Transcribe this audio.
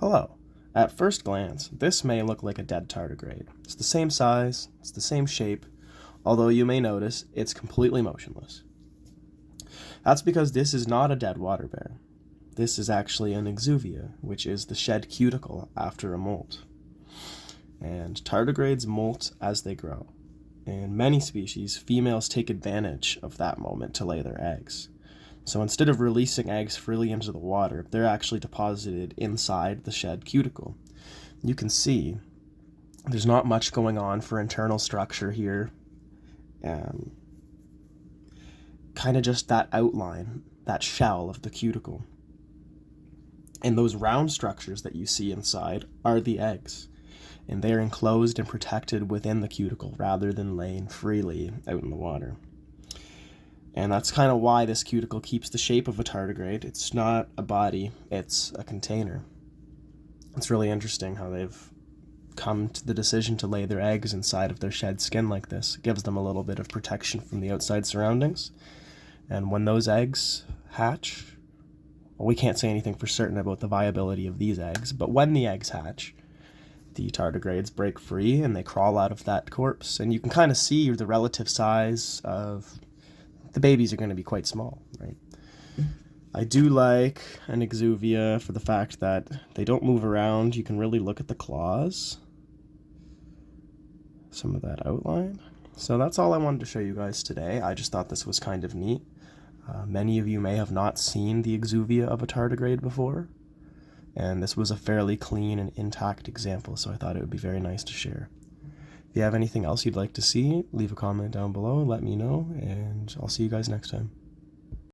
Hello. At first glance, this may look like a dead tardigrade. It's the same size, it's the same shape, although you may notice it's completely motionless. That's because this is not a dead water bear. This is actually an exuvia, which is the shed cuticle after a molt. And tardigrades molt as they grow. In many species, females take advantage of that moment to lay their eggs. So instead of releasing eggs freely into the water, they're actually deposited inside the shed cuticle. You can see there's not much going on for internal structure here. Kind of just that outline, that shell of the cuticle. And those round structures that you see inside are the eggs. And they're enclosed and protected within the cuticle rather than laying freely out in the water. And that's kind of why this cuticle keeps the shape of a tardigrade. It's not a body, it's a container. It's really interesting how they've come to the decision to lay their eggs inside of their shed skin like this. It gives them a little bit of protection from the outside surroundings. And when those eggs hatch, well, we can't say anything for certain about the viability of these eggs, but when the eggs hatch, the tardigrades break free and they crawl out of that corpse. And you can kind of see the relative size of the babies are going to be quite small, right? I do like an exuvia for the fact that they don't move around. You can really look at the claws. Some of that outline. So that's all I wanted to show you guys today. I just thought this was kind of neat. Many of you may have not seen the exuvia of a tardigrade before, and this was a fairly clean and intact example, so I thought it would be very nice to share. If you have anything else you'd like to see, leave a comment down below, let me know, and I'll see you guys next time.